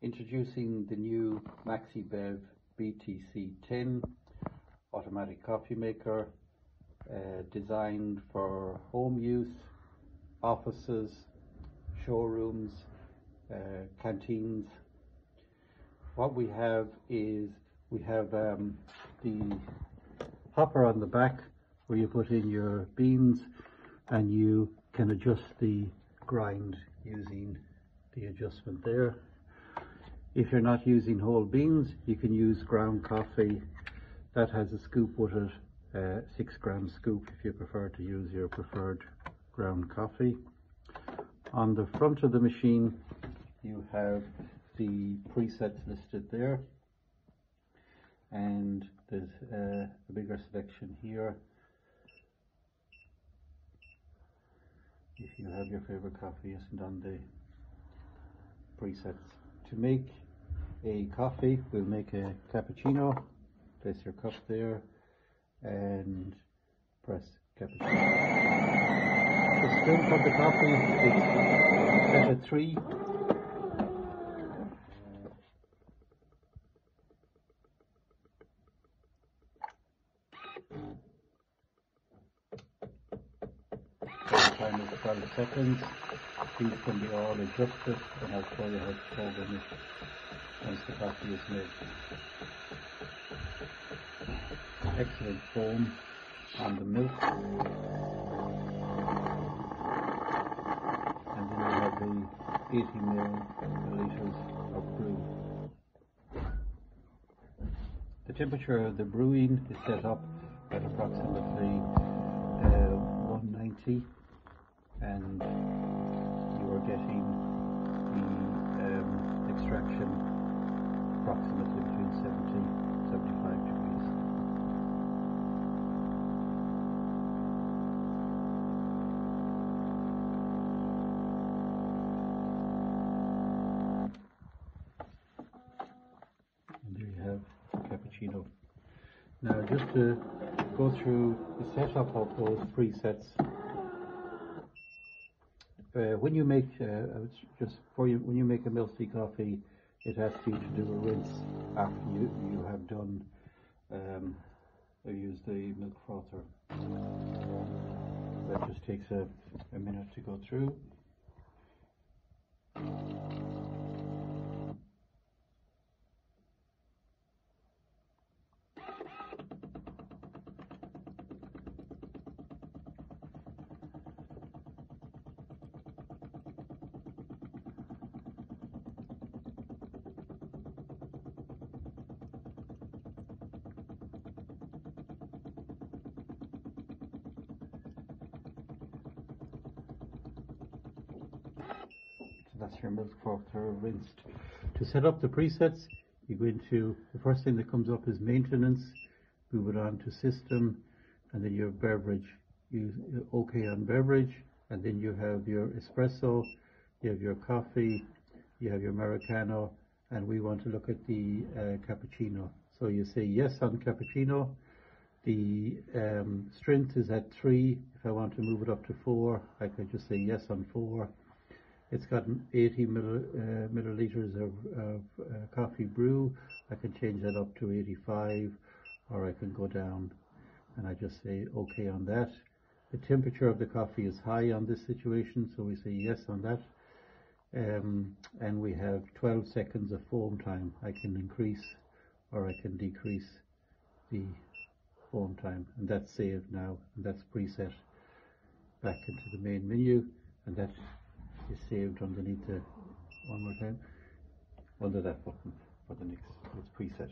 Introducing the new maxiBev BTC10 automatic coffee maker, designed for home use, offices, showrooms, canteens. What we have is the hopper on the back where you put in your beans, and you can adjust the grind using the adjustment there. If you're not using whole beans, you can use ground coffee. That has a scoop with it, 6 gram scoop, if you prefer to use your preferred ground coffee. On the front of the machine, you have the presets listed there, and there's a bigger selection here. If you have your favorite coffee isn't on the presets. To make a coffee, we'll make a cappuccino. Place your cup there and press cappuccino. The strength of the coffee is set at 3. Time is 12 seconds. These can be all adjusted, and I'll show you how to program it once the coffee is made. Excellent foam on the milk, and then we have the 80 milliliters of brew. The temperature of the brewing is set up at approximately 190, and you are getting the extraction approximately between 70 and 75 degrees. And there you have cappuccino. Now, just to go through the setup of those presets. When you make when you make a milk tea coffee, it asks you to do a rinse after you have done use the milk frother. That just takes a minute to go through. That's your milk frother rinsed. To set up the presets, you go into, the first thing that comes up is maintenance, move it on to system, and then your beverage. You OK on beverage, and then you have your espresso, you have your coffee, you have your Americano, and we want to look at the cappuccino. So you say yes on cappuccino. The strength is at 3. If I want to move it up to 4, I could just say yes on 4. It's got 80 milliliters of coffee brew. I can change that up to 85, or I can go down, and I just say OK on that. The temperature of the coffee is high on this situation, so we say yes on that. And we have 12 seconds of foam time. I can increase or I can decrease the foam time, and that's saved now, and that's preset back into the main menu, and that is saved underneath the, one more time, under that button for the next, it's preset.